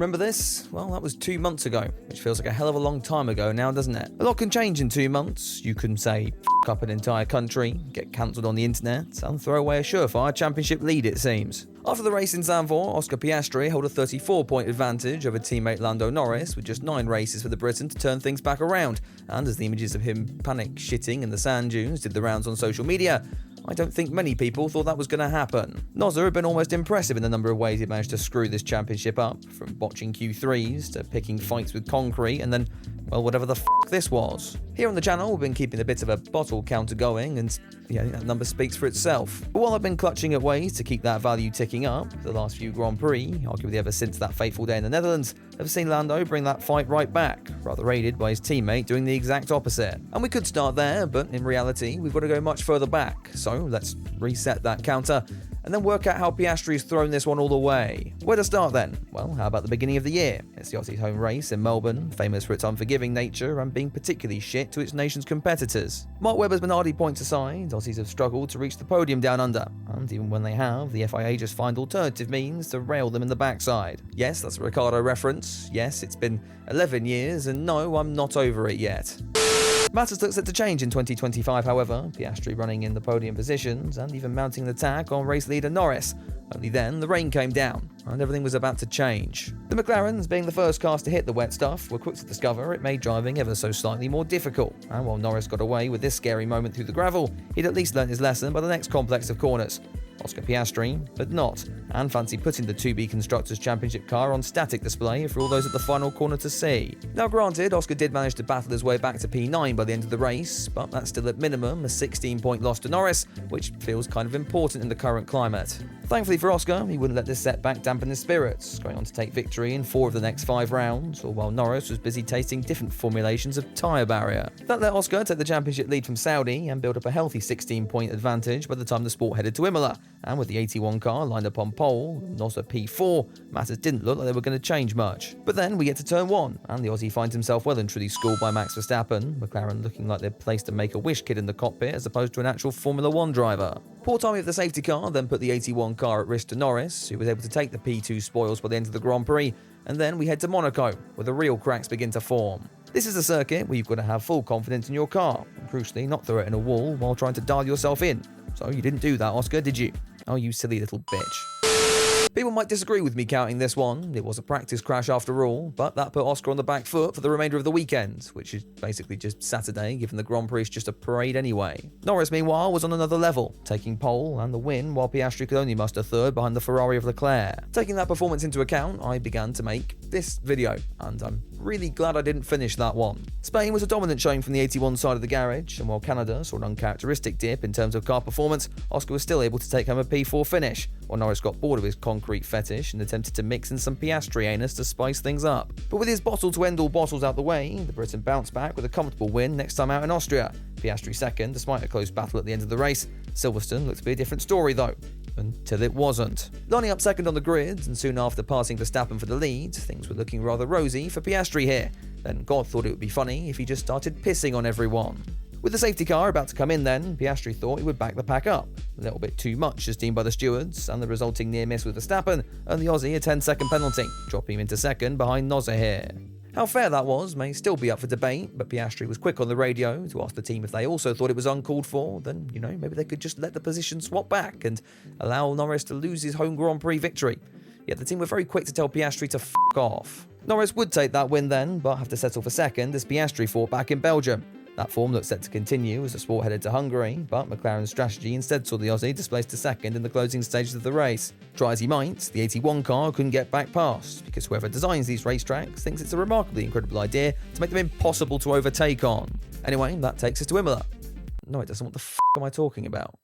Remember this? Well, that was 2 months ago, which feels like a hell of a long time ago now, doesn't it? A lot can change in 2 months. You can say, f*** up an entire country, get cancelled on the internet, and throw away a surefire championship lead, it seems. After the race in Zandvoort, Oscar Piastri held a 34-point advantage over teammate Lando Norris with just 9 races for the Briton to turn things back around. And as the images of him panic shitting in the sand dunes did the rounds on social media, I don't think many people thought that was going to happen. Nozza had been almost impressive in the number of ways he managed to screw this championship up, from botching Q3s to picking fights with concrete and then, well, whatever the f*** this was. Here on the channel, we've been keeping a bit of a bottle counter going, and yeah, that number speaks for itself. But while I've been clutching at ways to keep that value ticking up, the last few Grand Prix, arguably ever since that fateful day in the Netherlands, have seen Lando bring that fight right back, rather aided by his teammate doing the exact opposite. And we could start there, but in reality, we've got to go much further back. So let's reset that counter and then work out how Piastri's thrown this one all the way. Where to start then? Well, how about the beginning of the year? It's the Aussie's home race in Melbourne, famous for its unforgiving nature and being particularly shit to its nation's competitors. Mark Webber's Minardi points aside, Aussies have struggled to reach the podium down under, and even when they have, the FIA just find alternative means to rail them in the backside. Yes, that's a Ricardo reference. Yes, it's been 11 years, and no, I'm not over it yet. Matters look set to change in 2025, however, Piastri running in the podium positions and even mounting the attack on race leader Norris. Only then, the rain came down, and everything was about to change. The McLarens, being the first cars to hit the wet stuff, were quick to discover it made driving ever so slightly more difficult, and while Norris got away with this scary moment through the gravel, he'd at least learnt his lesson by the next complex of corners. Oscar Piastri, but not, and fancy putting the 2B Constructors' Championship car on static display for all those at the final corner to see. Now granted, Oscar did manage to battle his way back to P9 by the end of the race, but that's still at minimum a 16-point loss to Norris, which feels kind of important in the current climate. Thankfully for Oscar, he wouldn't let this setback dampen his spirits, going on to take victory in 4 of the next 5 rounds, all while Norris was busy tasting different formulations of tyre barrier. That let Oscar take the championship lead from Saudi and build up a healthy 16-point advantage by the time the sport headed to Imola. And with the 81 car lined up on pole, Nozza P4, matters didn't look like they were going to change much. But then we get to turn 1, and the Aussie finds himself well and truly schooled by Max Verstappen, McLaren looking like they'd placed a Make-A-Wish kid in the cockpit as opposed to an actual Formula 1 driver. Poor timing of the safety car then put the 81 car at risk to Norris, who was able to take the P2 spoils by the end of the Grand Prix, and then we head to Monaco, where the real cracks begin to form. This is a circuit where you've got to have full confidence in your car, and crucially not throw it in a wall while trying to dial yourself in. So you didn't do that, Oscar, did you? Oh, you silly little bitch. People might disagree with me counting this one. It was a practice crash after all, but that put Oscar on the back foot for the remainder of the weekend, which is basically just Saturday, given the Grand Prix is just a parade anyway. Norris, meanwhile, was on another level, taking pole and the win, while Piastri could only muster third behind the Ferrari of Leclerc. Taking that performance into account, I began to make this video, and I'm really glad I didn't finish that one. Spain was a dominant showing from the 81 side of the garage, and while Canada saw an uncharacteristic dip in terms of car performance, Oscar was still able to take home a P4 finish, while Norris got bored of his concrete fetish and attempted to mix in some Piastri anus to spice things up. But with his bottle to end all bottles out the way, the Briton bounced back with a comfortable win next time out in Austria. Piastri second, despite a close battle at the end of the race. Silverstone looked to be a different story though, until it wasn't. Lining up second on the grid, and soon after passing Verstappen for the lead, things were looking rather rosy for Piastri here. Then God thought it would be funny if he just started pissing on everyone. With the safety car about to come in then, Piastri thought he would back the pack up. A little bit too much as deemed by the stewards, and the resulting near miss with Verstappen earned the Aussie a 10-second penalty, dropping him into second behind Nozza here. How fair that was may still be up for debate, but Piastri was quick on the radio to ask the team if they also thought it was uncalled for, then, maybe they could just let the position swap back and allow Norris to lose his home Grand Prix victory. Yet the team were very quick to tell Piastri to f*** off. Norris would take that win then, but have to settle for second as Piastri fought back in Belgium. That form looked set to continue as the sport headed to Hungary, but McLaren's strategy instead saw the Aussie displaced to second in the closing stages of the race. Try as he might, the 81 car couldn't get back past, because whoever designs these racetracks thinks it's a remarkably incredible idea to make them impossible to overtake on. Anyway, that takes us to Imola. No, it doesn't. What the f*** am I talking about?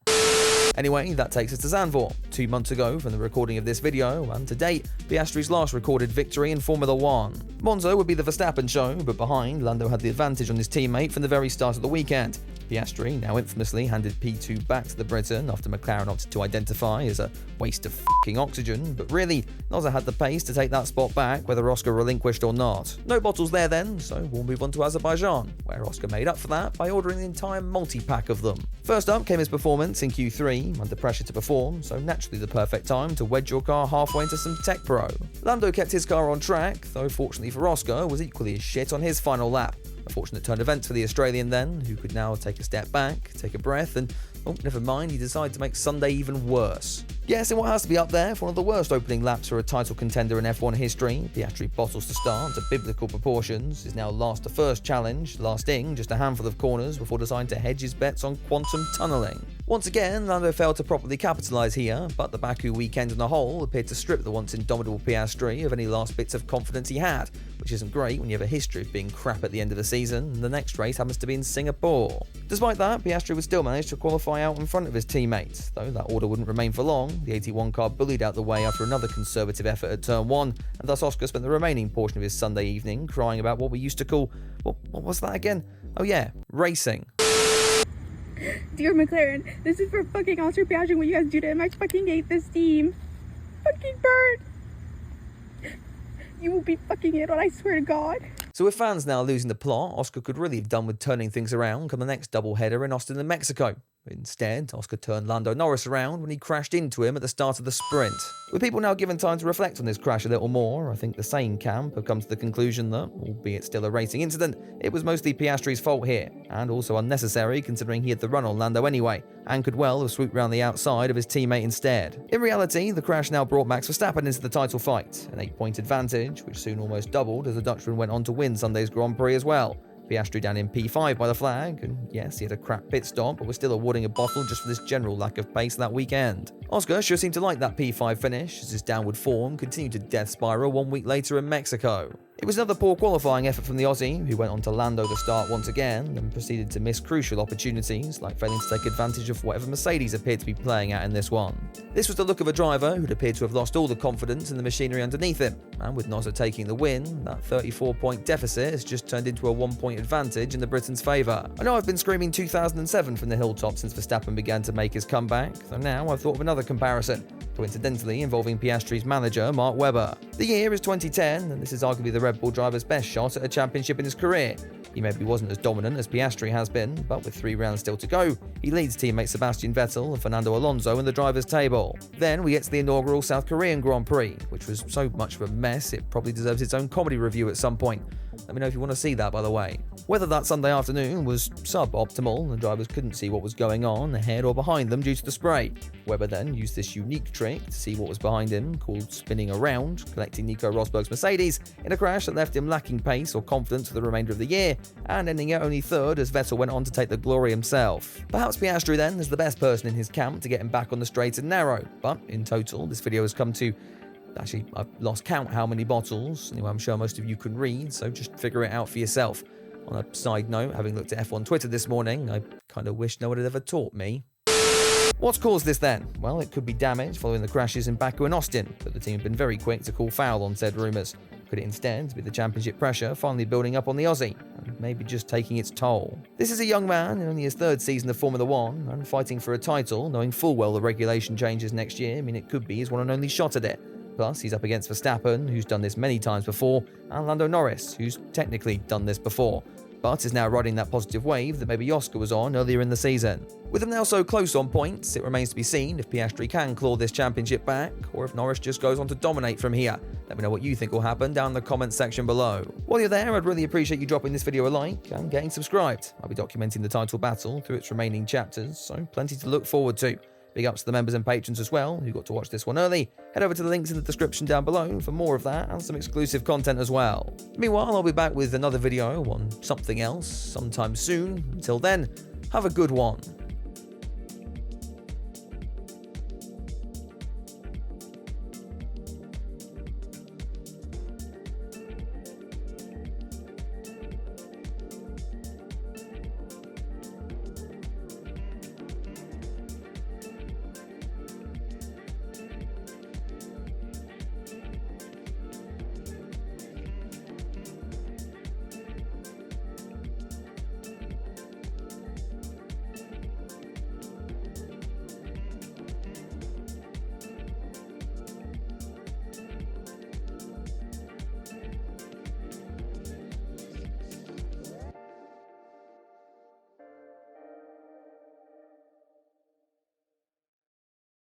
Anyway, that takes us to Zandvoort, 2 months ago from the recording of this video, and to date, Piastri's last recorded victory in Formula 1. Monza would be the Verstappen show, but behind, Lando had the advantage on his teammate from the very start of the weekend. Piastri now infamously handed P2 back to the Briton after McLaren opted to identify as a waste of f***ing oxygen, but really, Nozza had the pace to take that spot back whether Oscar relinquished or not. No bottles there then, so we'll move on to Azerbaijan, where Oscar made up for that by ordering the entire multi-pack of them. First up came his performance in Q3, under pressure to perform, so naturally the perfect time to wedge your car halfway into some tech pro. Lando kept his car on track, though fortunately for Oscar was equally as shit on his final lap. A fortunate turn of events for the Australian then, who could now take a step back, take a breath, and, oh, never mind, he decided to make Sunday even worse. Yes, in what has to be up there for one of the worst opening laps for a title contender in F1 history, Piastri bottles to start to biblical proportions, is now last to first challenge, lasting just a handful of corners before deciding to hedge his bets on quantum tunnelling. Once again, Lando failed to properly capitalise here, but the Baku weekend on the whole appeared to strip the once indomitable Piastri of any last bits of confidence he had, which isn't great when you have a history of being crap at the end of the season, and the next race happens to be in Singapore. Despite that, Piastri would still manage to qualify out in front of his teammates, though that order wouldn't remain for long. The 81 car bullied out the way after another conservative effort at turn 1, and thus Oscar spent the remaining portion of his Sunday evening crying about what we used to call, what was that again? Oh yeah, racing. Dear McLaren, this is for fucking Oscar Piastri. What you guys do to him, I fucking hate this team. Fucking bird. You will be fucking it on, I swear to God. So with fans now losing the plot, Oscar could really have done with turning things around come the next doubleheader in Austin and Mexico. Instead, Oscar turned Lando Norris around when he crashed into him at the start of the sprint. With people now given time to reflect on this crash a little more, I think the sane camp have come to the conclusion that, albeit still a racing incident, it was mostly Piastri's fault here, and also unnecessary considering he had the run on Lando anyway, and could well have swooped round the outside of his teammate instead. In reality, the crash now brought Max Verstappen into the title fight, an 8-point advantage, which soon almost doubled as the Dutchman went on to win Sunday's Grand Prix as well. Piastri down in P5 by the flag, and yes, he had a crap pit stop, but was still awarding a bottle just for this general lack of pace that weekend. Oscar sure seemed to like that P5 finish, as his downward form continued to death spiral 1 week later in Mexico. It was another poor qualifying effort from the Aussie, who went on to Lando to start once again, and proceeded to miss crucial opportunities, like failing to take advantage of whatever Mercedes appeared to be playing at in this one. This was the look of a driver who'd appeared to have lost all the confidence in the machinery underneath him, and with Nozza taking the win, that 34-point deficit has just turned into a 1-point advantage in the Britain's favour. I know I've been screaming 2007 from the hilltop since Verstappen began to make his comeback, so now I've thought of another comparison, coincidentally involving Piastri's manager, Mark Webber. The year is 2010, and this is arguably the Red Bull driver's best shot at a championship in his career. He maybe wasn't as dominant as Piastri has been, but with 3 rounds still to go, he leads teammate Sebastian Vettel and Fernando Alonso in the driver's table. Then we get to the inaugural South Korean Grand Prix, which was so much of a mess it probably deserves its own comedy review at some point. Let me know if you want to see that, by the way. Whether that Sunday afternoon was sub-optimal and drivers couldn't see what was going on ahead or behind them due to the spray. Webber then used this unique trick to see what was behind him, called spinning around, collecting Nico Rosberg's Mercedes in a crash that left him lacking pace or confidence for the remainder of the year, and ending at only 3rd as Vettel went on to take the glory himself. Perhaps Piastri then is the best person in his camp to get him back on the straight and narrow, but in total this video has come to... Actually, I've lost count how many bottles. Anyway, I'm sure most of you can read, so just figure it out for yourself. On a side note, having looked at F1 Twitter this morning, I kind of wish no one had ever taught me. What's caused this then? Well, it could be damage following the crashes in Baku and Austin, but the team have been very quick to call foul on said rumours. Could it instead be the championship pressure finally building up on the Aussie, and maybe just taking its toll? This is a young man in only his 3rd season of Formula 1, and fighting for a title, knowing full well the regulation changes next year mean it could be his one and only shot at it. Plus, he's up against Verstappen, who's done this many times before, and Lando Norris, who's technically done this before, but is now riding that positive wave that maybe Oscar was on earlier in the season. With them now so close on points, it remains to be seen if Piastri can claw this championship back, or if Norris just goes on to dominate from here. Let me know what you think will happen down in the comments section below. While you're there, I'd really appreciate you dropping this video a like and getting subscribed. I'll be documenting the title battle through its remaining chapters, so plenty to look forward to. Big ups to the members and patrons as well, who got to watch this one early. Head over to the links in the description down below for more of that and some exclusive content as well. Meanwhile, I'll be back with another video on something else sometime soon. Until then, have a good one.